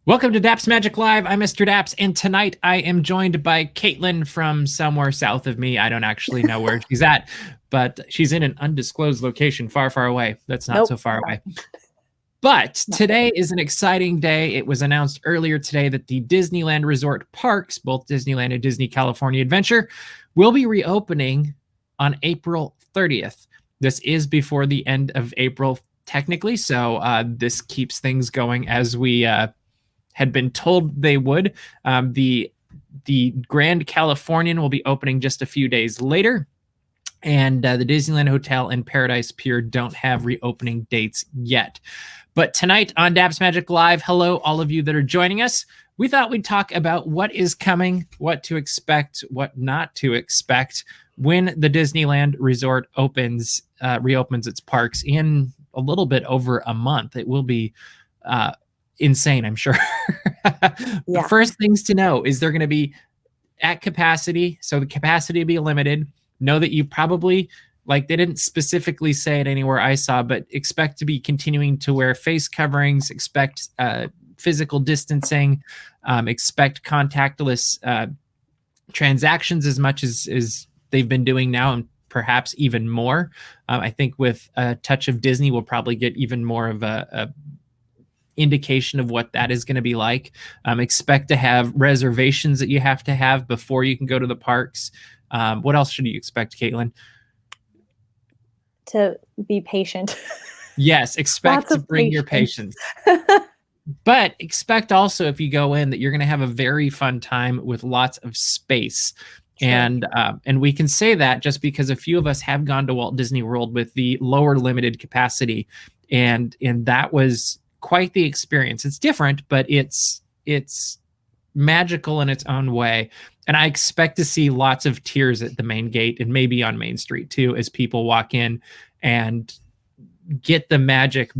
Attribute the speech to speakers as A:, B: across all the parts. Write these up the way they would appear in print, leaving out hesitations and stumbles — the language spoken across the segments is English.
A: Welcome to Daps Magic Live. I'm Mr. Daps, and tonight I am joined by Caitlin from somewhere south of me. I don't actually know where she's at, but she's in an undisclosed location far, far away. That's not so far away. But today is an exciting day. It was announced earlier today that the Disneyland Resort parks, both Disneyland and Disney California Adventure, will be reopening on April 30th. This is before the end of April, technically, so this keeps things going as we had been told they would. The Grand Californian will be opening just a few days later. And the Disneyland Hotel and Paradise Pier don't have reopening dates yet. But tonight on Daps Magic Live, hello, all of you that are joining us. We thought we'd talk about what is coming, what to expect, what not to expect when the Disneyland Resort reopens its parks in a little bit over a month. It will be insane, I'm sure. The first things to know is they're going to be at capacity. So the capacity will be limited. Know that you probably, they didn't specifically say it anywhere I saw, but expect to be continuing to wear face coverings, expect physical distancing, expect contactless transactions as much as they've been doing now, and perhaps even more. I think with a touch of Disney, we'll probably get even more of a indication of what that is going to be like. Expect to have reservations that you have to have before you can go to the parks. What else should you expect, Caitlin?
B: To be patient.
A: Yes, expect to bring your patience. But expect also, if you go in, that you're going to have a very fun time with lots of space. Sure. And we can say that just because a few of us have gone to Walt Disney World with the lower limited capacity, and that was quite the experience. It's different, but it's magical in its own way. And I expect to see lots of tears at the main gate and maybe on Main Street too, as people walk in and get the magic,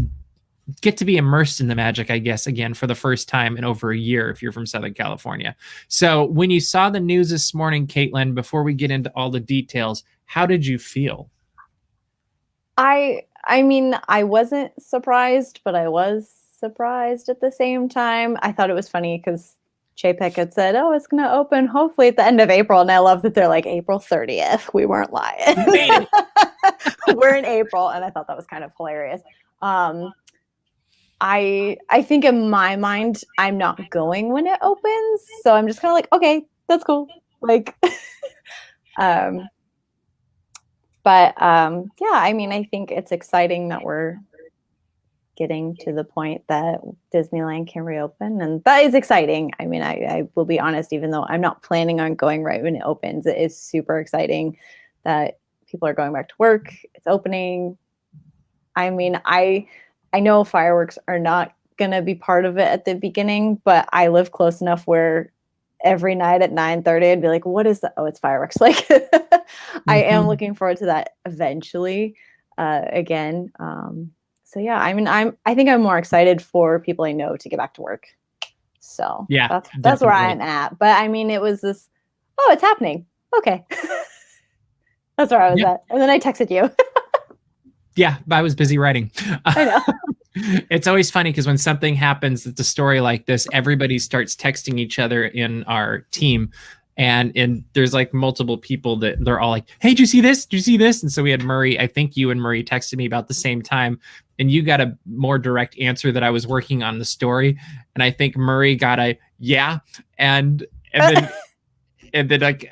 A: get to be immersed in the magic, I guess, again, for the first time in over a year, if you're from Southern California. So when you saw the news this morning, Caitlin, before we get into all the details, how did you feel?
B: I mean, I wasn't surprised, but I was surprised at the same time. I thought it was funny because Chapek had said, oh, it's going to open hopefully at the end of April. And I love that they're like April 30th. We weren't lying. We're in April. And I thought that was kind of hilarious. I think in my mind, I'm not going when it opens. So I'm just kind of like, okay, that's cool. Yeah, I mean, I think it's exciting that we're getting to the point that Disneyland can reopen, and that is exciting. I mean, I will be honest, even though I'm not planning on going right when it opens, it is super exciting that people are going back to work. It's opening. I mean, I know fireworks are not going to be part of it at the beginning, but I live close enough where every night at 9:30, I'd be like, what is that? Oh, it's fireworks. I am looking forward to that eventually again. So yeah, I mean, I think I'm more excited for people I know to get back to work. So yeah, that's where I'm at. But I mean, it was this, oh, it's happening. Okay. That's where I was at. And then I texted you.
A: Yeah, I was busy writing.
B: I know.
A: It's always funny because when something happens that's a story like this, everybody starts texting each other in our team. And there's multiple people that they're all like, hey, did you see this? Did you see this? And so we had Murray. I think you and Murray texted me about the same time. And you got a more direct answer that I was working on the story. And I think Murray got a yeah. And then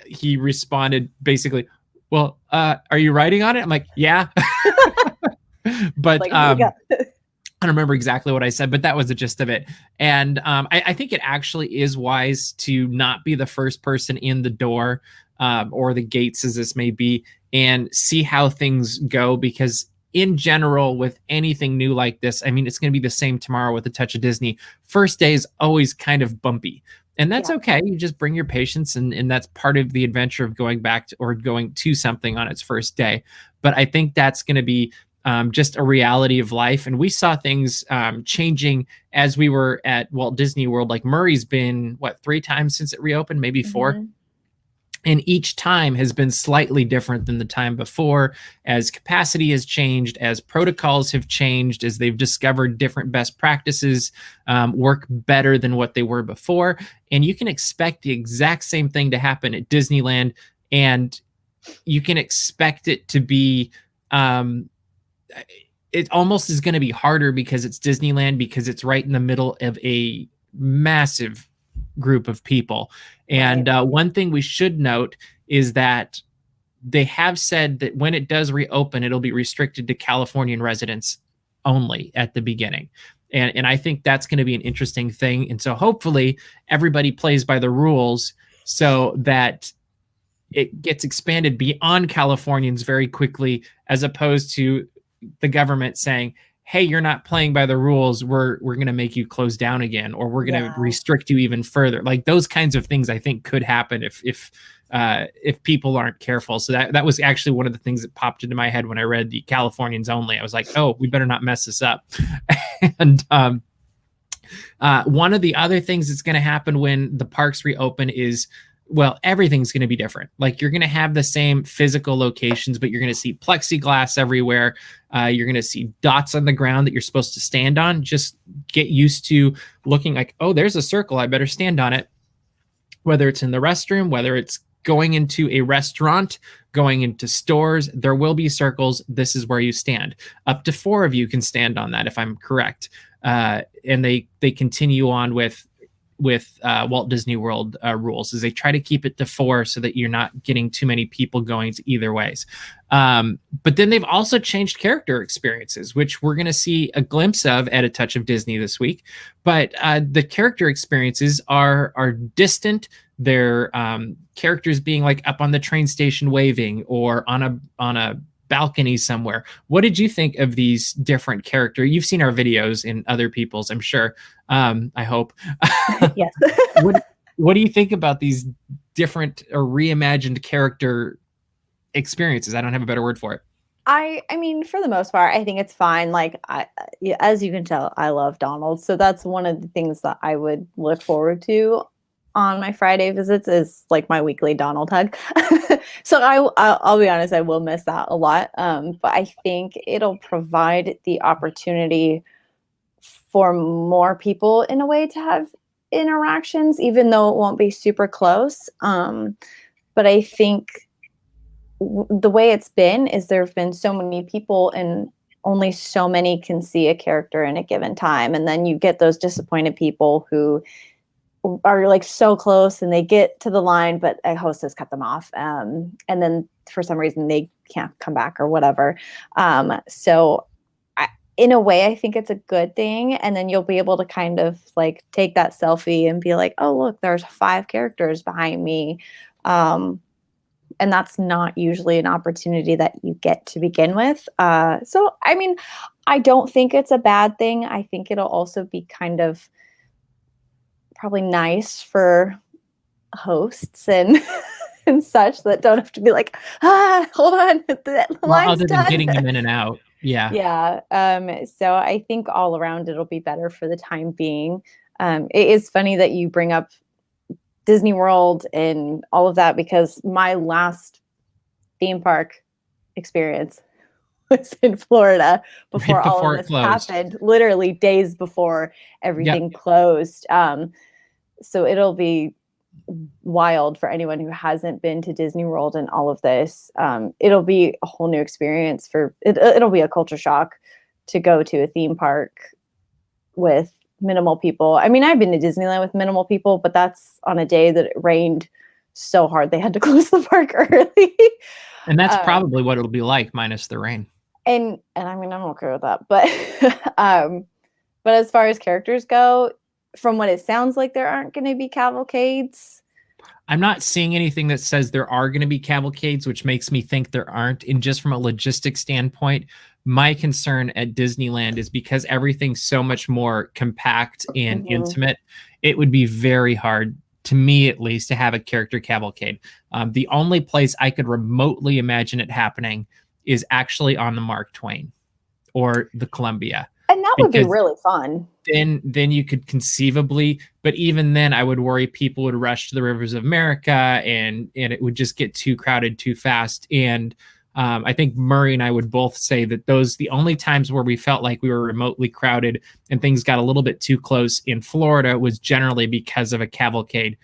A: he responded basically, well, are you writing on it? I'm like, yeah. But I don't remember exactly what I said, but that was the gist of it. And I think it actually is wise to not be the first person in the door or the gates, as this may be, and see how things go. Because in general, with anything new like this, I mean, it's going to be the same tomorrow with a touch of Disney. First day is always kind of bumpy. And that's okay. You just bring your patience, and that's part of the adventure of going back to, or going to something on its first day. But I think that's going to be just a reality of life. And we saw things changing as we were at Walt Disney World. Like Murray's been, 3 times since it reopened, maybe 4. And each time has been slightly different than the time before, as capacity has changed, as protocols have changed, as they've discovered different best practices work better than what they were before. And you can expect the exact same thing to happen at Disneyland. And you can expect it to be, it almost is going to be harder because it's Disneyland, because it's right in the middle of a massive group of people. And one thing we should note is that they have said that when it does reopen, it'll be restricted to Californian residents only at the beginning. And I think that's going to be an interesting thing. And so hopefully everybody plays by the rules so that it gets expanded beyond Californians very quickly, as opposed to the government saying, hey, you're not playing by the rules, we're going to make you close down again, or we're going to restrict you even further. Like those kinds of things I think could happen if people aren't careful. So that was actually one of the things that popped into my head when I read the Californians only. I was like, oh, we better not mess this up. And one of the other things that's going to happen when the parks reopen is, well, everything's going to be different. Like you're going to have the same physical locations, but you're going to see plexiglass everywhere. You're going to see dots on the ground that you're supposed to stand on. Just get used to looking like, oh, there's a circle, I better stand on it. Whether it's in the restroom, whether it's going into a restaurant, going into stores, there will be circles. This is where you stand. Up to 4 of you can stand on that, if I'm correct. And they continue on with Walt Disney World rules, is they try to keep it to 4 so that you're not getting too many people going to either ways. But then they've also changed character experiences, which we're going to see a glimpse of at A Touch of Disney this week. But the character experiences are distant. They're characters being like up on the train station waving, or on a balcony somewhere. What did you think of these different characters? You've seen our videos in other people's, I'm sure. I hope.
B: Yes.
A: What do you think about these different or reimagined character experiences? I don't have a better word for it.
B: I mean, for the most part, I think it's fine. Like, as you can tell, I love Donald. So that's one of the things that I would look forward to on my Friday visits, is like my weekly Donald hug. So I'll be honest, I will miss that a lot. But I think it'll provide the opportunity for more people in a way to have interactions, even though it won't be super close. But I think the way it's been is there have been so many people, and only so many can see a character in a given time. And then you get those disappointed people who are like so close and they get to the line, but a host has cut them off. And then for some reason they can't come back or whatever. So in a way, I think it's a good thing. And then you'll be able to kind of like take that selfie and be like, oh, look, there's 5 characters behind me. And that's not usually an opportunity that you get to begin with. So, I mean, I don't think it's a bad thing. I think it'll also be kind of probably nice for hosts and and such that don't have to be like, hold on, the line's
A: other than
B: done.
A: getting them in and out.
B: Yeah. So I think all around it'll be better for the time being. It is funny that you bring up Disney World and all of that, because my last theme park experience was in Florida before all of this happened, literally days before everything closed. So it'll be wild for anyone who hasn't been to Disney World and all of this. It'll be a whole new experience it'll be a culture shock to go to a theme park with minimal people. I mean, I've been to Disneyland with minimal people, but that's on a day that it rained so hard they had to close the park early.
A: And that's probably what it'll be like minus the rain.
B: And I mean, I'm okay with that, but but as far as characters go, from what it sounds like, there aren't going to be cavalcades.
A: I'm not seeing anything that says there are going to be cavalcades, which makes me think there aren't. And just from a logistic standpoint, my concern at Disneyland is because everything's so much more compact and intimate, it would be very hard, to me at least, to have a character cavalcade. The only place I could remotely imagine it happening is actually on the Mark Twain or the Columbia.
B: And would be really fun.
A: Then you could conceivably, but even then I would worry people would rush to the Rivers of America and it would just get too crowded too fast. And I think Murray and I would both say that the only times where we felt like we were remotely crowded and things got a little bit too close in Florida was generally because of a cavalcade,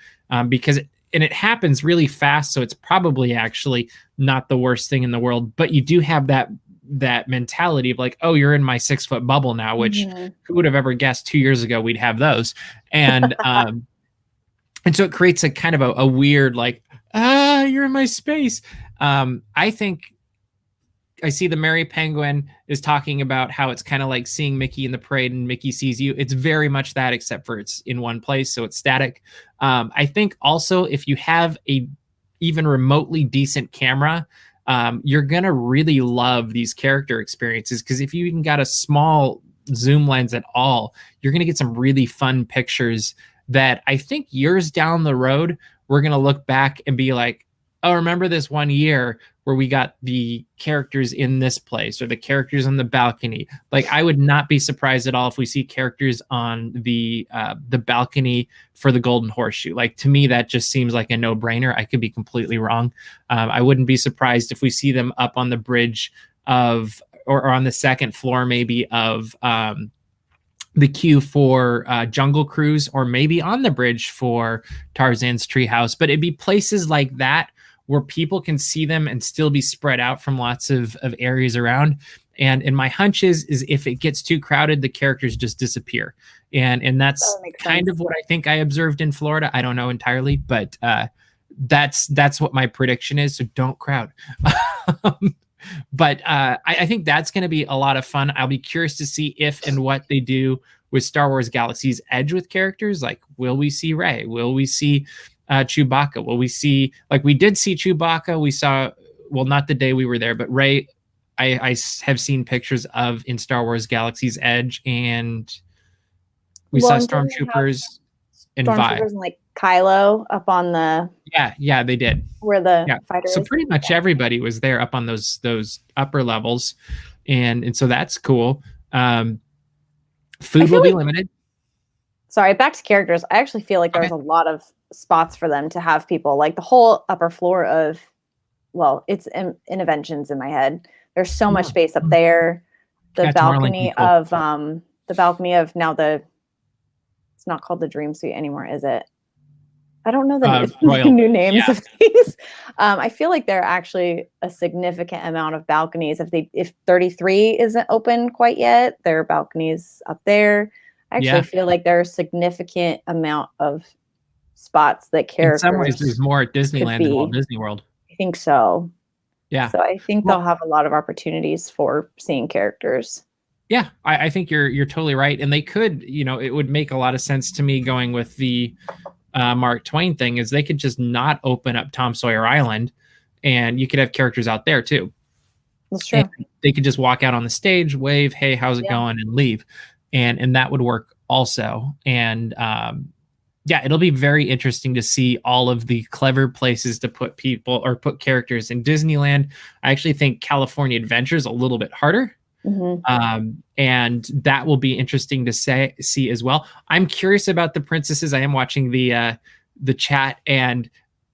A: because it happens really fast. So it's probably actually not the worst thing in the world, but you do have that mentality of like, oh, you're in my 6-foot bubble now, which who would have ever guessed 2 years ago we'd have those. And and so it creates a kind of a weird like, you're in my space. I think I see the Mary Penguin is talking about how it's kind of like seeing Mickey in the parade and Mickey sees you. It's very much that, except for it's in one place, so it's static. I think also if you have a even remotely decent camera, you're going to really love these character experiences, because if you even got a small zoom lens at all, you're going to get some really fun pictures that I think years down the road, we're going to look back and be like, oh, remember this one year where we got the characters in this place or the characters on the balcony. Like, I would not be surprised at all if we see characters on the balcony for the Golden Horseshoe. Like, to me, that just seems like a no-brainer. I could be completely wrong. I wouldn't be surprised if we see them up on the bridge of, or on the second floor maybe of the queue for Jungle Cruise, or maybe on the bridge for Tarzan's Treehouse. But it'd be places like that where people can see them and still be spread out from lots of areas around. And my hunch is if it gets too crowded, the characters just disappear. And that's kind of what I think I observed in Florida. I don't know entirely, but that's what my prediction is. So don't crowd. But I think that's going to be a lot of fun. I'll be curious to see if and what they do with Star Wars Galaxy's Edge with characters. Like, will we see Rey? Will we see Chewbacca? Will we see, like we did see Chewbacca? We saw, well, not the day we were there, but Rey, I have seen pictures of in Star Wars Galaxy's Edge, and we saw Stormtroopers and Vi.
B: And like Kylo up on the
A: yeah they did
B: where the fighter
A: so
B: is.
A: Pretty much everybody was there up on those upper levels, and so that's cool. Food will be limited.
B: Sorry, back to characters. I actually feel like there's a lot of spots for them to have people, like the whole upper floor of, well, it's Interventions in my head. There's so much space up there. The balcony of now it's not called the Dream Suite anymore, is it? I don't know the new names of these. I feel like there are actually a significant amount of balconies. If 33 isn't open quite yet, there are balconies up there. I actually feel like there are a significant amount of spots that characters.
A: In some ways, there's more at Disneyland than Walt Disney World.
B: I think so.
A: Yeah.
B: So I think they'll have a lot of opportunities for seeing characters.
A: Yeah, I think you're totally right, and they could, it would make a lot of sense to me going with the Mark Twain thing, is they could just not open up Tom Sawyer Island, and you could have characters out there too.
B: That's true.
A: And they could just walk out on the stage, wave, hey, how's it going, and leave. And that would work also. And it'll be very interesting to see all of the clever places to put people or put characters in Disneyland. I actually think California Adventure is a little bit harder. Mm-hmm. And that will be interesting to see as well. I'm curious about the princesses. I am watching the chat, and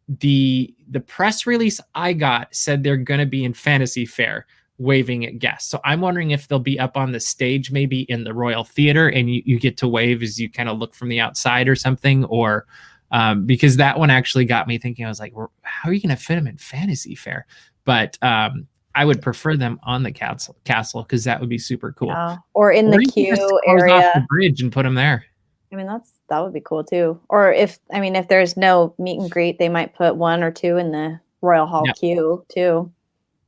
A: the press release I got said they're going to be in Fantasy Fair waving at guests. So I'm wondering if they'll be up on the stage, maybe in the Royal Theater, and you get to wave as you kind of look from the outside or something, or because that one actually got me thinking. I was like, how are you going to fit them in Fantasy Fair? But I would prefer them on the castle because that would be super cool.
B: Yeah. Or in the queue area,
A: off the bridge and put them there.
B: I mean, that would be cool too. Or if there's no meet and greet, they might put one or two in the Royal Hall queue too.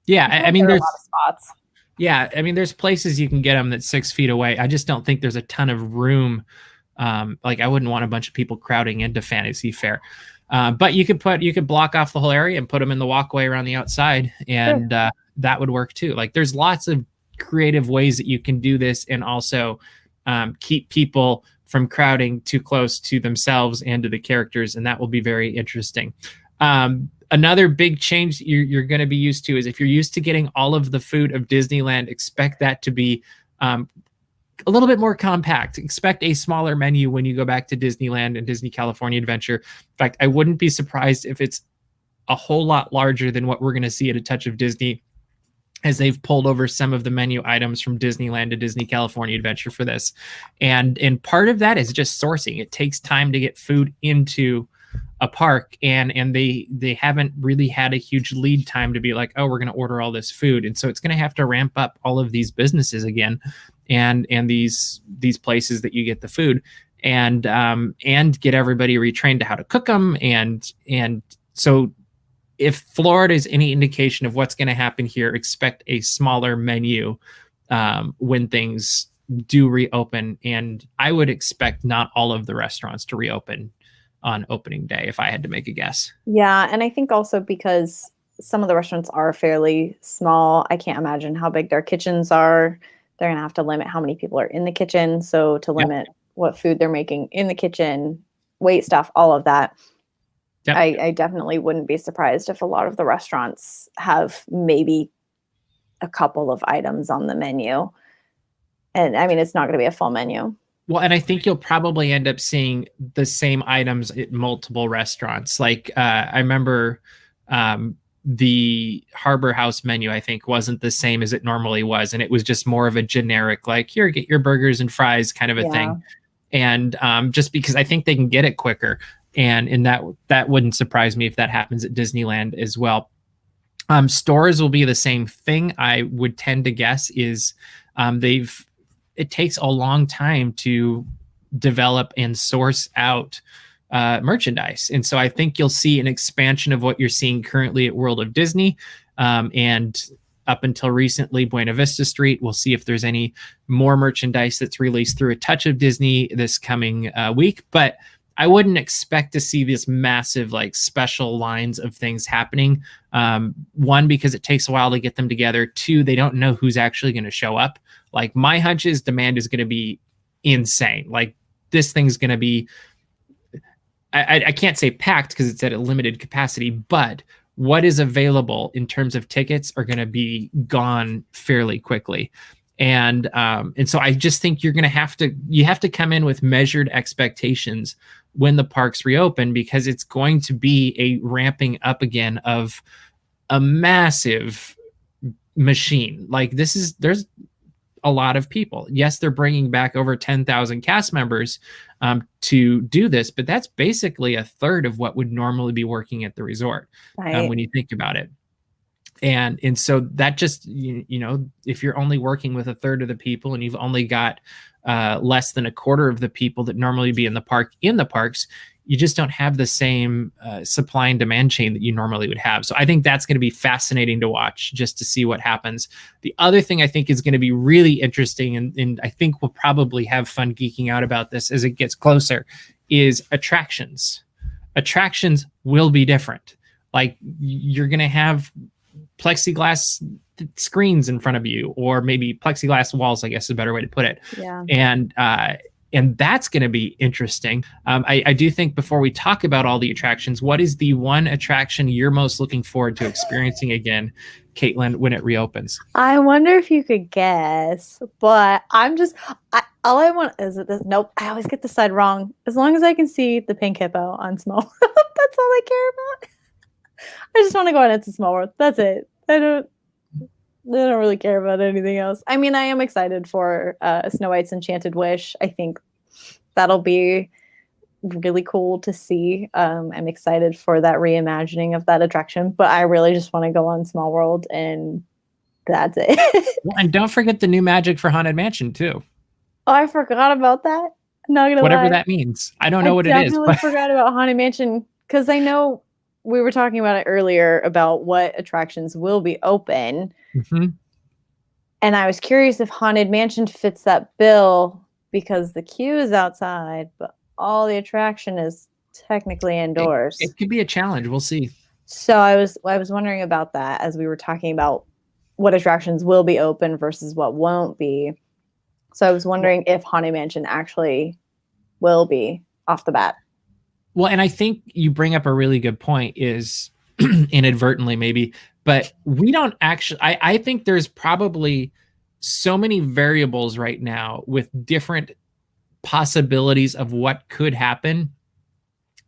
A: Yeah, I mean, there's
B: a lot of spots.
A: Yeah, I mean, there's places you can get them that's 6 feet away. I just don't think there's a ton of room. Like, I wouldn't want a bunch of people crowding into Fantasy Fair. But you could block off the whole area and put them in the walkway around the outside, and that would work too. Like, there's lots of creative ways that you can do this, and also keep people from crowding too close to themselves and to the characters, and that will be very interesting. Another big change you're going to be used to is if you're used to getting all of the food of Disneyland, expect that to be a little bit more compact. Expect a smaller menu when you go back to Disneyland and Disney California Adventure. In fact, I wouldn't be surprised if it's a whole lot larger than what we're going to see at A Touch of Disney, as they've pulled over some of the menu items from Disneyland to Disney California Adventure for this. And part of that is just sourcing. It takes time to get food into a park, and they haven't really had a huge lead time to be like, oh, we're going to order all this food. And so it's going to have to ramp up all of these businesses again, and these places that you get the food, and get everybody retrained to how to cook them. And so if Florida is any indication of what's going to happen here, expect a smaller menu when things do reopen. And I would expect not all of the restaurants to reopen on opening day, if I had to make a guess.
B: Yeah, and I think also because some of the restaurants are fairly small, I can't imagine how big their kitchens are. They're going to have to limit how many people are in the kitchen. So to limit what food they're making in the kitchen, wait staff, all of that. Yep. I definitely wouldn't be surprised if a lot of the restaurants have maybe a couple of items on the menu. And I mean, it's not going to be a full menu.
A: Well, and I think you'll probably end up seeing the same items at multiple restaurants. Like I remember the Harbor House menu, I think, wasn't the same as it normally was. And it was just more of a generic, like, here, get your burgers and fries kind of a thing. And just because I think they can get it quicker. And that wouldn't surprise me if that happens at Disneyland as well. Stores will be the same thing. I would tend to guess is it takes a long time to develop and source out merchandise. And so I think you'll see an expansion of what you're seeing currently at World of Disney. And up until recently, Buena Vista Street. We'll see if there's any more merchandise that's released through A Touch of Disney this coming week. But I wouldn't expect to see this massive, like, special lines of things happening. One, because it takes a while to get them together. Two, they don't know who's actually going to show up. Like, my hunch is demand is going to be insane. Like, this thing's going to be, I can't say packed because it's at a limited capacity, but what is available in terms of tickets are going to be gone fairly quickly. And so I just think you have to come in with measured expectations when the parks reopen, because it's going to be a ramping up again of a massive machine. Like, there's a lot of people. Yes, they're bringing back over 10,000 cast members to do this, but that's basically a third of what would normally be working at the resort, right, when you think about it. And so that just, if you're only working with a third of the people and you've only got less than a quarter of the people that normally be in the parks, you just don't have the same supply and demand chain that you normally would have. So I think that's going to be fascinating to watch, just to see what happens. The other thing I think is going to be really interesting, and I think we'll probably have fun geeking out about this as it gets closer, is attractions. Attractions will be different. Like, you're going to have plexiglass screens in front of you, or maybe plexiglass walls, I guess is a better way to put it.
B: Yeah.
A: And that's going to be interesting. I do think, before we talk about all the attractions, what is the one attraction you're most looking forward to experiencing again, Caitlin, when it reopens?
B: I wonder if you could guess, but all I want is this. Nope, I always get the side wrong. As long as I can see the pink hippo on Small World, that's all I care about. I just want to go on It's a Small World. That's it. I don't really care about anything else. I mean, I am excited for Snow White's Enchanted Wish. I think that'll be really cool to see. I'm excited for that reimagining of that attraction, but I really just want to go on Small World, and that's it.
A: Well, and don't forget the new magic for Haunted Mansion too.
B: Oh, I forgot about that. I'm not gonna
A: Whatever
B: lie.
A: That means. I don't know what it is.
B: I definitely forgot about Haunted Mansion, because I know we were talking about it earlier about what attractions will be open.
A: Mm-hmm.
B: And I was curious if Haunted Mansion fits that bill, because the queue is outside, but all the attraction is technically indoors.
A: It could be a challenge. We'll see.
B: So I was wondering about that as we were talking about what attractions will be open versus what won't be. So I was wondering if Haunted Mansion actually will be off the bat.
A: Well, and I think you bring up a really good point, is inadvertently maybe, but we don't actually, I think there's probably so many variables right now with different possibilities of what could happen,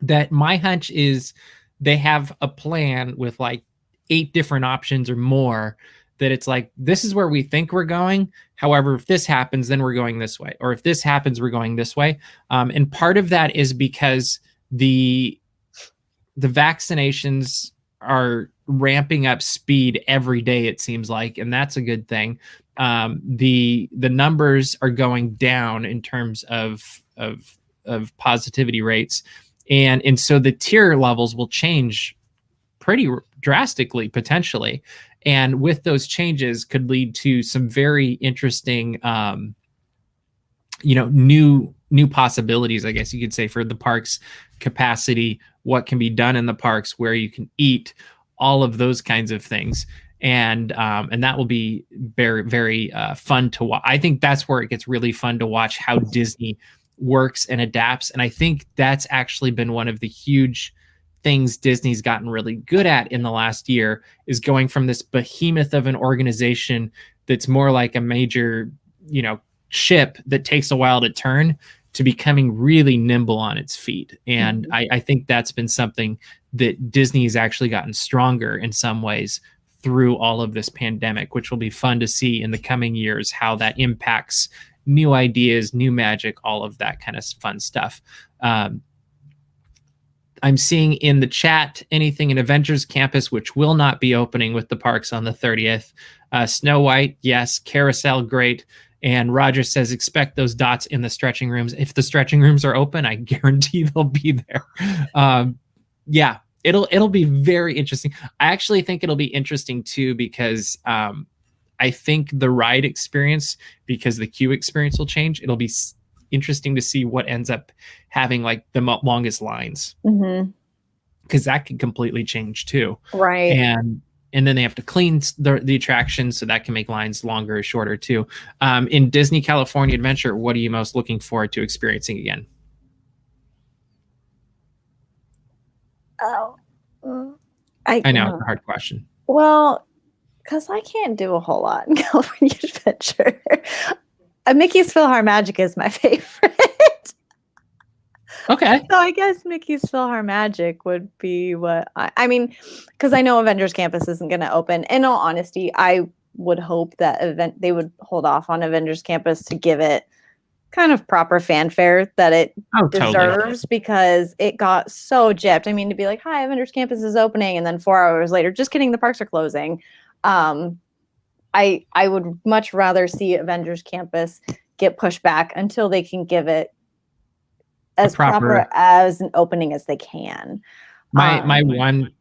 A: that my hunch is they have a plan with like 8 different options or more, that it's like, this is where we think we're going. However, if this happens, then we're going this way. Or if this happens, we're going this way. And part of that is because the vaccinations are ramping up speed every day, it seems like, and that's a good thing. The numbers are going down in terms of positivity rates, and so the tier levels will change pretty drastically potentially, and with those changes could lead to some very interesting new possibilities, I guess you could say, for the parks capacity, what can be done in the parks, where you can eat, all of those kinds of things. And that will be very, very fun to watch. I think that's where it gets really fun to watch how Disney works and adapts. And I think that's actually been one of the huge things Disney's gotten really good at in the last year, is going from this behemoth of an organization that's more like a major, ship that takes a while to turn, to becoming really nimble on its feet. And I think that's been something that Disney's actually gotten stronger in some ways through all of this pandemic, which will be fun to see in the coming years, how that impacts new ideas, new magic, all of that kind of fun stuff. I'm seeing in the chat anything in Avengers Campus, which will not be opening with the parks on the 30th. Snow White, yes. Carousel, great. And Roger says, expect those dots in the stretching rooms. If the stretching rooms are open, I guarantee they'll be there. Yeah, it'll be very interesting. I actually think it'll be interesting too, because I think the ride experience, because the queue experience will change. It'll be interesting to see what ends up having like the longest lines, because that could completely change too.
B: Right.
A: And then they have to clean the attraction, so that can make lines longer or shorter too. In Disney California Adventure, what are you most looking forward to experiencing again?
B: Oh,
A: I know it's a hard question.
B: Well, because I can't do a whole lot in California Adventure. Mickey's PhilharMagic is my favorite.
A: Okay.
B: So I guess Mickey's PhilharMagic would be what I mean, because I know Avengers Campus isn't going to open. In all honesty, I would hope that they would hold off on Avengers Campus to give it kind of proper fanfare that it deserves, because it got so gypped. I mean, to be like, hi, Avengers Campus is opening, and then 4 hours later, just kidding, the parks are closing. I would much rather see Avengers Campus get pushed back until they can give it as proper as an opening as they can.
A: My one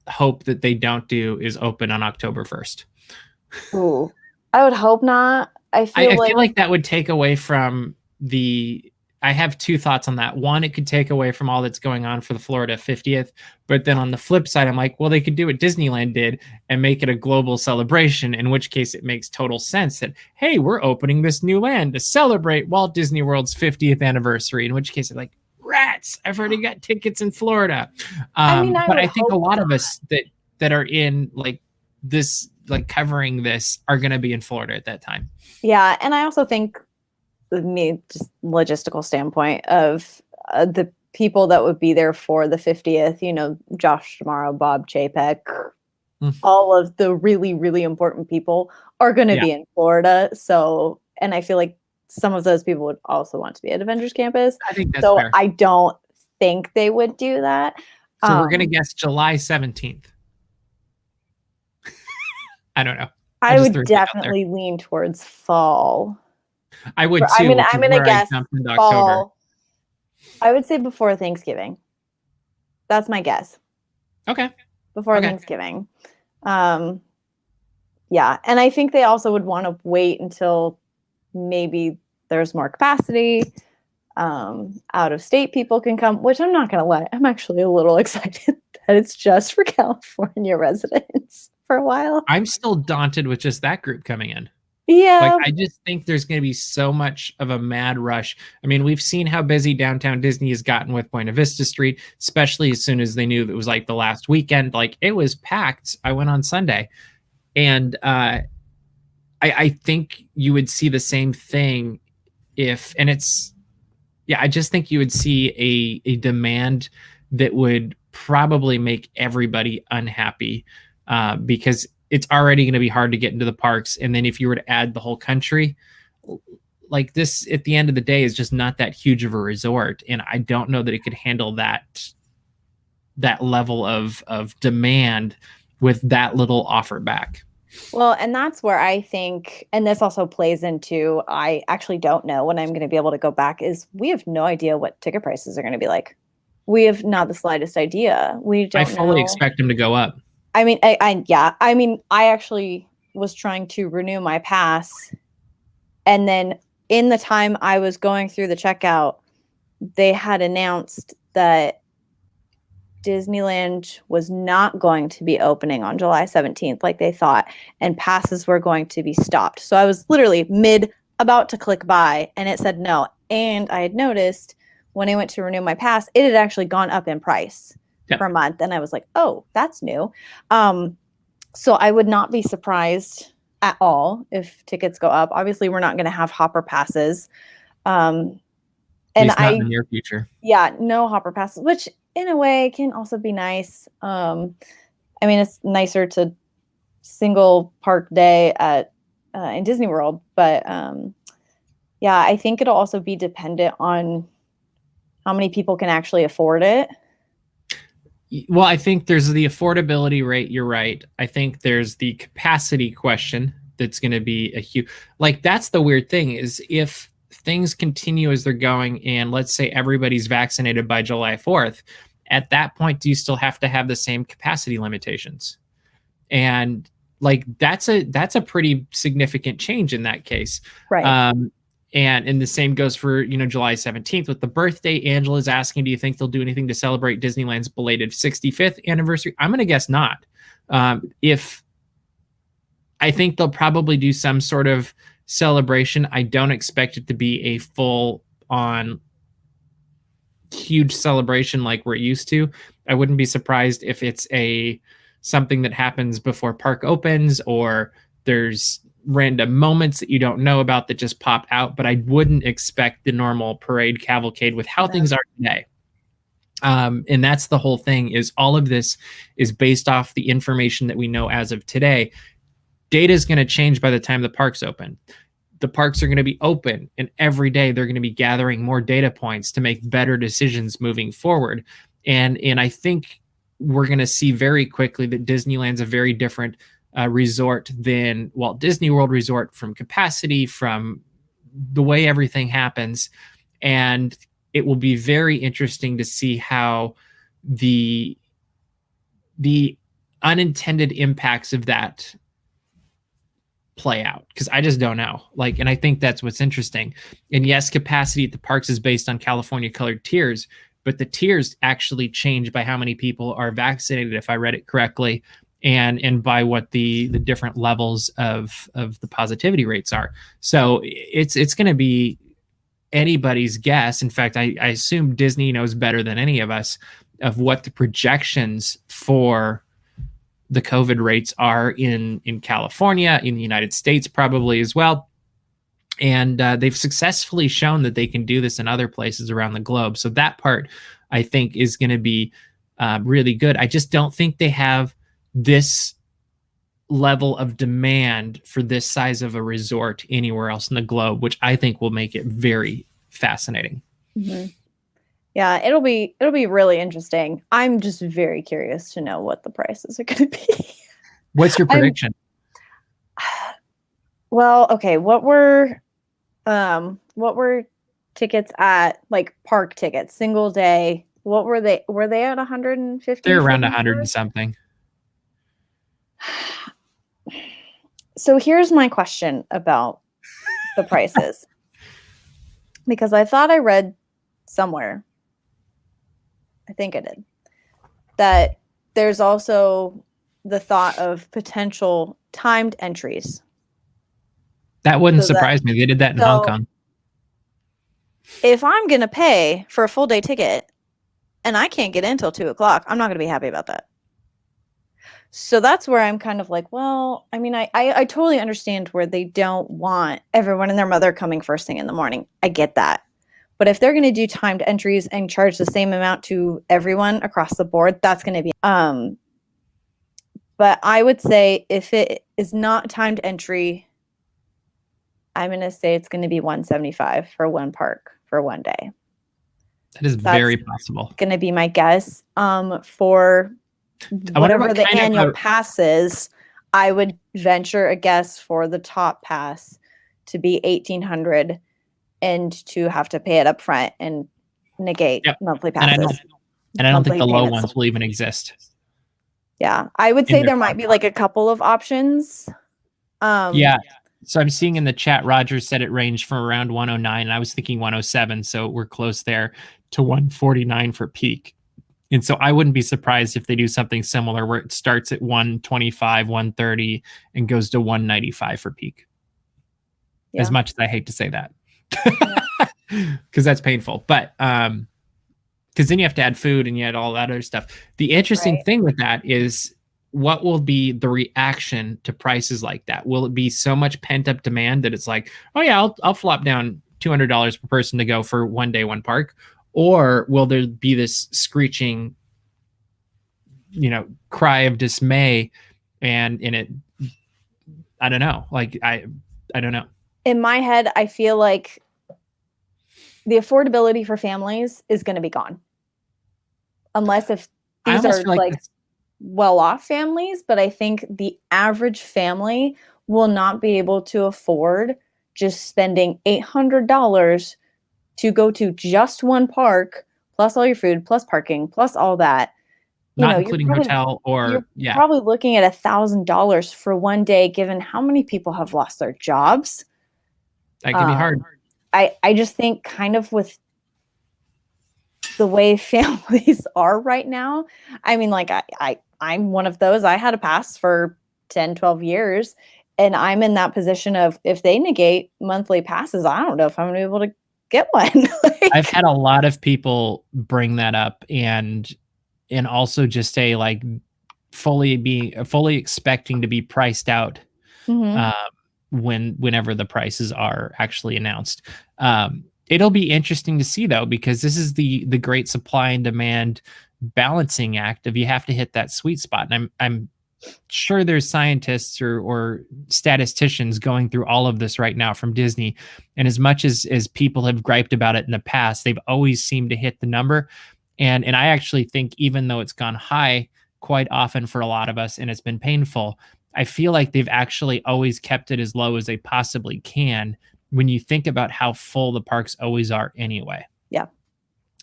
A: hope that they don't do is open on October 1st.
B: Ooh, I would hope not. I feel like
A: that would take away from I have 2 thoughts on that. One, it could take away from all that's going on for the Florida 50th. But then on the flip side, I'm like, well, they could do what Disneyland did and make it a global celebration, in which case it makes total sense that, hey, we're opening this new land to celebrate Walt Disney World's 50th anniversary, in which case it's like, rats, I've already got tickets in Florida. But I think a lot of us that are in like this, like covering this, are going to be in Florida at that time.
B: Yeah. And I also think, with me, just logistical standpoint of the people that would be there for the 50th, Josh Tomorrow, Bob Chapek, all of the really, really important people are going to be in Florida. So, and I feel like some of those people would also want to be at Avengers Campus.
A: I think that's fair.
B: I don't think they would do that.
A: So we're going to guess July 17th. I don't know.
B: I would definitely lean towards fall.
A: I would too.
B: I'm gonna guess fall. I would say before Thanksgiving. That's my guess.
A: Okay.
B: Before Thanksgiving. Yeah, and I think they also would want to wait until maybe there's more capacity. Out of state people can come, which I'm not gonna lie, I'm actually a little excited that it's just for California residents for a while.
A: I'm still daunted with just that group coming in.
B: Yeah.
A: Like, I just think there's going to be so much of a mad rush. I mean, we've seen how busy downtown Disney has gotten with Buena Vista Street, especially as soon as they knew that it was like the last weekend. Like, it was packed. I went on Sunday, and I think you would see the same thing if, and it's, yeah, I just think you would see a demand that would probably make everybody unhappy, because it's already going to be hard to get into the parks. And then if you were to add the whole country, like this, at the end of the day, is just not that huge of a resort. And I don't know that it could handle that level of demand with that little offer back.
B: Well, and that's where I think, and this also plays into, I actually don't know when I'm going to be able to go back, is we have no idea what ticket prices are going to be like. We have not the slightest idea. We don't
A: I fully
B: know.
A: expect them to go up.
B: I mean, I actually was trying to renew my pass, and then in the time I was going through the checkout, they had announced that Disneyland was not going to be opening on July 17th like they thought, and passes were going to be stopped. So I was literally about to click buy, and it said no. And I had noticed when I went to renew my pass, it had actually gone up in price per month. And I was like, oh, that's new. So I would not be surprised at all if tickets go up. Obviously, we're not going to have hopper passes.
A: At least not in the near future.
B: Yeah, no hopper passes, which in a way can also be nice. I mean, it's nicer to single park day at in Disney World, but yeah, I think it'll also be dependent on how many people can actually afford it.
A: Well, I think there's the affordability rate. You're right. I think there's the capacity question that's going to be a huge, like, that's the weird thing, is if things continue as they're going, and let's say everybody's vaccinated by July 4th, at that point, do you still have to have the same capacity limitations? And like, that's a pretty significant change in that case.
B: Right.
A: And the same goes for, July 17th with the birthday. Angela's asking, do you think they'll do anything to celebrate Disneyland's belated 65th anniversary? I'm going to guess not. If I think they'll probably do some sort of celebration. I don't expect it to be a full on huge celebration like we're used to. I wouldn't be surprised if it's something that happens before park opens, or there's random moments that you don't know about that just pop out, but I wouldn't expect the normal parade cavalcade with how things are today. And that's the whole thing, is all of this is based off the information that we know as of today. Data is going to change by the time the parks open. The parks are going to be open, and every day they're going to be gathering more data points to make better decisions moving forward. And I think we're going to see very quickly that Disneyland's a very different resort than Walt Disney World Resort, from capacity, from the way everything happens. And it will be very interesting to see how the unintended impacts of that play out, because I just don't know. Like, and I think that's what's interesting. And yes, capacity at the parks is based on California colored tiers, but the tiers actually change by how many people are vaccinated, if I read it correctly, and by what the different levels of the positivity rates are. So it's going to be anybody's guess. In fact, I assume Disney knows better than any of us of what the projections for the COVID rates are in California, in the United States probably as well. And they've successfully shown that they can do this in other places around the globe. So that part, I think, is going to be really good. I just don't think they have this level of demand for this size of a resort anywhere else in the globe, which I think will make it very fascinating.
B: Mm-hmm. Yeah, it'll be really interesting. I'm just very curious to know what the prices are going to be.
A: What's your prediction?
B: Well, okay, what were tickets at, like, park tickets, single day? What were they? Were they at 150?
A: They're around 100 and something.
B: So here's my question about the prices. Because I thought I read somewhere, I think I did, that there's also the thought of potential timed entries.
A: That wouldn't surprise me. They did that in Hong Kong.
B: If I'm going to pay for a full day ticket and I can't get in until 2:00, I'm not going to be happy about that. So that's where I'm kind of like, well, I mean, I totally understand where they don't want everyone and their mother coming first thing in the morning. I get that. But if they're going to do timed entries and charge the same amount to everyone across the board, that's going to be but I would say if it is not timed entry, I'm going to say it's going to be 175 for one park for one day.
A: That is very possible.
B: Going to be my guess. For whatever the annual pass is, I would venture a guess for the top pass to be 1,800 and to have to pay it up front and negate monthly passes.
A: And I don't think the low ones will even exist.
B: Yeah, I would say there might be like a couple of options.
A: Yeah. So I'm seeing in the chat, Roger said it ranged from around 109, and I was thinking 107. So we're close there to 149 for peak. And so I wouldn't be surprised if they do something similar where it starts at 125, 130, and goes to 195 for peak. Yeah. As much as I hate to say that, because that's painful. But because then you have to add food and you add all that other stuff. The interesting thing with that is, what will be the reaction to prices like that? Will it be so much pent up demand that it's like, oh yeah, I'll flop down $200 per person to go for one day, one park? Or will there be this screeching, cry of dismay, and in it, I don't know. Like, I don't know.
B: In my head, I feel like the affordability for families is going to be gone. Unless if these are like well-off families, but I think the average family will not be able to afford just spending $800 to go to just one park, plus all your food, plus parking, plus all that.
A: Not including hotel
B: you're probably looking at $1,000 for one day, given how many people have lost their jobs.
A: That can be hard.
B: I just think kind of with the way families are right now, I mean, like I'm one of those. I had a pass for 10, 12 years, and I'm in that position of, if they negate monthly passes, I don't know if I'm going to be able to get one.
A: I've had a lot of people bring that up and also just say, like, fully expecting to be priced out whenever the prices are actually announced. It'll be interesting to see, though, because this is the great supply and demand balancing act of, you have to hit that sweet spot. And I'm sure there's scientists or statisticians going through all of this right now from Disney. And as much as people have griped about it in the past, they've always seemed to hit the number. And I actually think, even though it's gone high quite often for a lot of us and it's been painful, I feel like they've actually always kept it as low as they possibly can when you think about how full the parks always are anyway.
B: Yeah.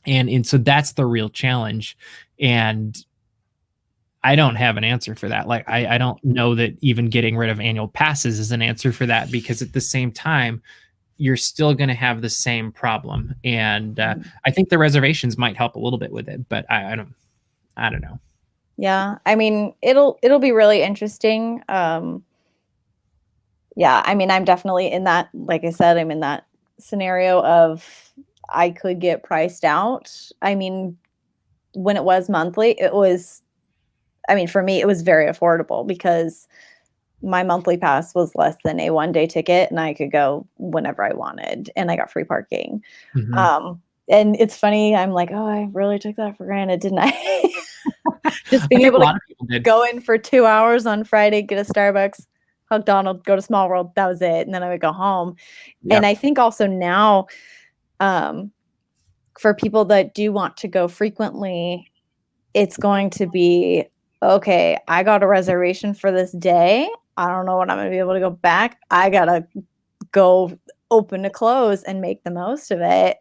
A: And so that's the real challenge. And I don't have an answer for that. Like, I don't know that even getting rid of annual passes is an answer for that, because at the same time, you're still going to have the same problem. And I think the reservations might help a little bit with it, but I don't know.
B: Yeah. I mean, it'll be really interesting. Yeah. I mean, I'm definitely in that, like I said, I'm in that scenario of, I could get priced out. I mean, when it was monthly, for me, it was very affordable, because my monthly pass was less than a one-day ticket, and I could go whenever I wanted, and I got free parking. And it's funny, I'm like, oh, I really took that for granted, didn't I? Just being able to go in for 2 hours on Friday, get a Starbucks, hug Donald, go to Small World. That was it. And then I would go home. Yep. And I think also now, for people that do want to go frequently, it's going to be, okay, I got a reservation for this day. I don't know when I'm going to be able to go back. I got to go open to close and make the most of it.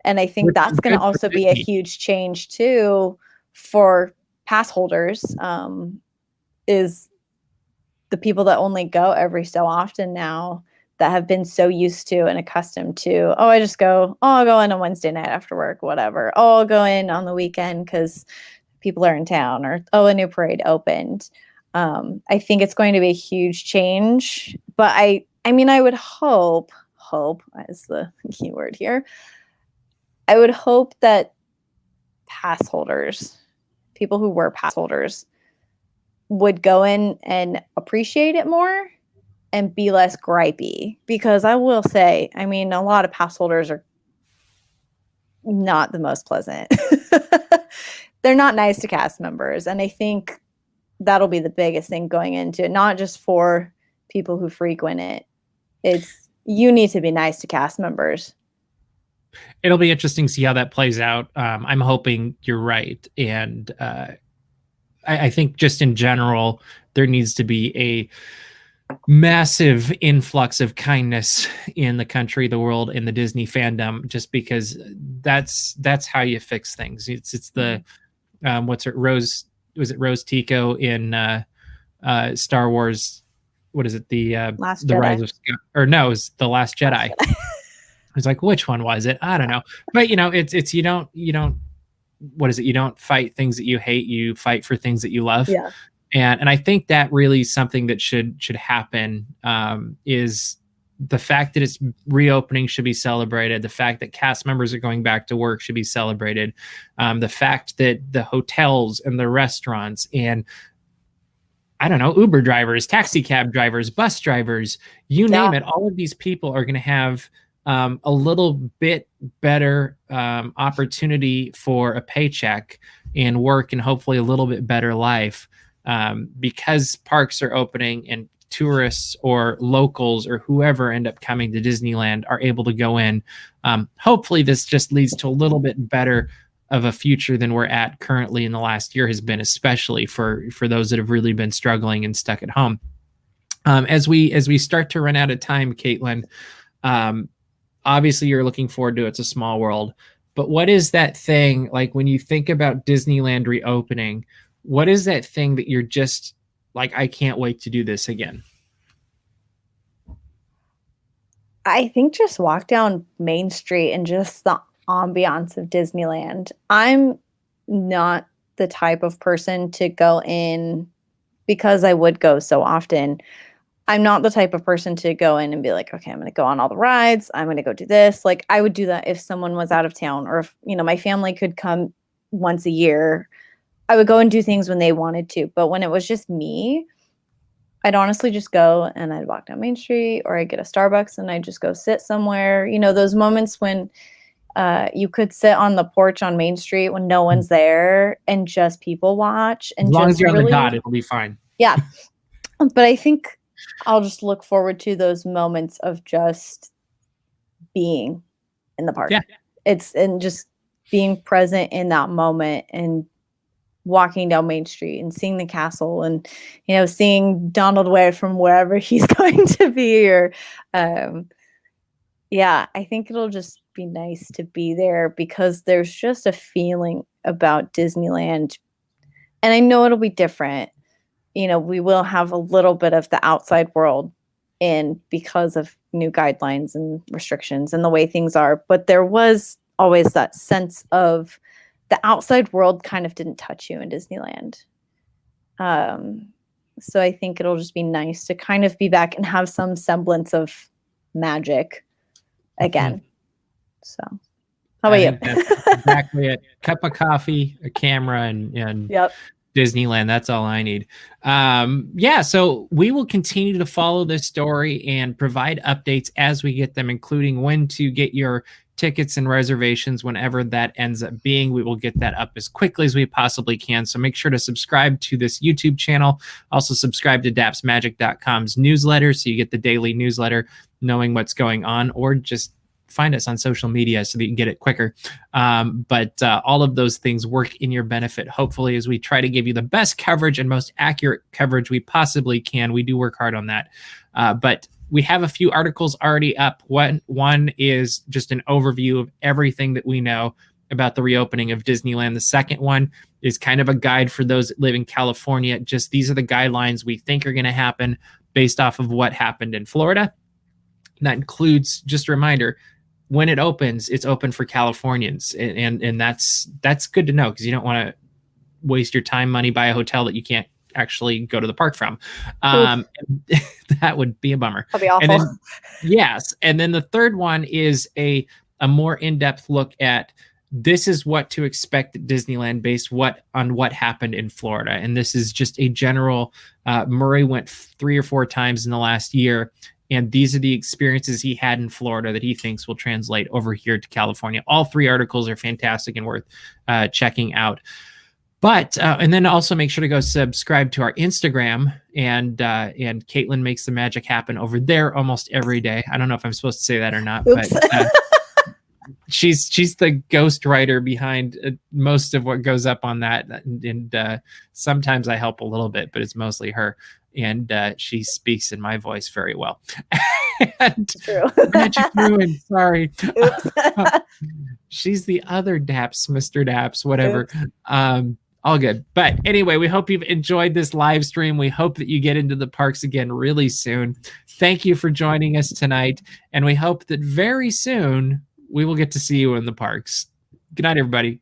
B: And I think that's going to also be a huge change too for pass holders, is the people that only go every so often now, that have been so used to and accustomed to, I'll go in on Wednesday night after work, whatever. Oh, I'll go in on the weekend because people are in town, or, a new parade opened. I think it's going to be a huge change, but I mean, I would hope is the key word here. I would hope that pass holders, people who were pass holders, would go in and appreciate it more and be less gripey. Because I will say, I mean, a lot of pass holders are not the most pleasant. They're not nice to cast members. And I think that'll be the biggest thing going into it, not just for people who frequent it. It's you need to be nice to cast members.
A: It'll be interesting to see how that plays out. I'm hoping you're right. And I think just in general, there needs to be a massive influx of kindness in the country, the world, and the Disney fandom, just because that's how you fix things. It's the what's it, Rose, was it Rose Tico in Star Wars? What is it? The Rise of Scott, or no, it was The Last Jedi. I was like, which one was it? I don't know. But it's you don't what is it? You don't fight things that you hate, you fight for things that you love.
B: Yeah.
A: And I think that really is something that should happen, is the fact that it's reopening should be celebrated. The fact that cast members are going back to work should be celebrated. The fact that the hotels and the restaurants and, I don't know, Uber drivers, taxi cab drivers, bus drivers, you name it, all of these people are going to have a little bit better opportunity for a paycheck and work, and hopefully a little bit better life, because parks are opening and tourists or locals or whoever end up coming to Disneyland are able to go in. Hopefully this just leads to a little bit better of a future than we're at currently in the last year has been, especially for those that have really been struggling and stuck at home. As we start to run out of time, Caitlin, obviously you're looking forward to It's a Small World, but what is that thing, like when you think about Disneyland reopening, what is that thing that you're just like, I can't wait to do this again?
B: I think just walk down Main Street and just the ambiance of Disneyland. I'm not the type of person to go in, because I would go so often. I'm not the type of person to go in and be like, okay, I'm going to go on all the rides. I'm going to go do this. Like, I would do that if someone was out of town, or if, my family could come once a year. I would go and do things when they wanted to. But when it was just me, I'd honestly just go and I'd walk down Main Street, or I'd get a Starbucks and I'd just go sit somewhere. Those moments when you could sit on the porch on Main Street when no one's there and just people watch. And
A: as long
B: just
A: as you're
B: really,
A: on the dot, it'll be fine.
B: Yeah. But I think I'll just look forward to those moments of just being in the park.
A: Yeah.
B: And just being present in that moment and walking down Main Street and seeing the castle and, seeing Donald wave from wherever he's going to be, or, yeah, I think it'll just be nice to be there, because there's just a feeling about Disneyland, and I know it'll be different. We will have a little bit of the outside world in, because of new guidelines and restrictions and the way things are. But there was always that sense of the outside world kind of didn't touch you in Disneyland. So I think it'll just be nice to kind of be back and have some semblance of magic again. Mm-hmm. So how about you?
A: That's exactly it. Cup of coffee, a camera, and
B: yep.
A: Disneyland. That's all I need. So we will continue to follow this story and provide updates as we get them, including when to get your tickets and reservations. Whenever that ends up being, we will get that up as quickly as we possibly can. So make sure to subscribe to this YouTube channel. Also subscribe to dapsmagic.com's newsletter, so you get the daily newsletter knowing what's going on, or just find us on social media so that you can get it quicker. But all of those things work in your benefit, hopefully, as we try to give you the best coverage and most accurate coverage we possibly can. We do work hard on that. But we have a few articles already up. One is just an overview of everything that we know about the reopening of Disneyland. The second one is kind of a guide for those that live in California. Just these are the guidelines we think are going to happen based off of what happened in Florida. That includes, just a reminder, when it opens, it's open for Californians. And that's good to know, because you don't want to waste your time, money, buy a hotel that you can't actually go to the park from. That would be a bummer.
B: That'd be awful.
A: And then the third one is a more in-depth look at this is what to expect at Disneyland based on what happened in Florida. And this is just a general, Murray went 3 or 4 times in the last year. And these are the experiences he had in Florida that he thinks will translate over here to California. All 3 articles are fantastic and worth checking out. But and then also make sure to go subscribe to our Instagram, and Caitlin makes the magic happen over there almost every day. I don't know if I'm supposed to say that or not,
B: Oops.
A: but she's the ghost writer behind most of what goes up on that, and sometimes I help a little bit, but it's mostly her, and she speaks in my voice very well. And
B: True.
A: Magic ruined. Sorry. She's the other Daps, Mr. Daps, whatever. Oops. All good. But anyway, we hope you've enjoyed this live stream. We hope that you get into the parks again really soon. Thank you for joining us tonight. And we hope that very soon we will get to see you in the parks. Good night, everybody.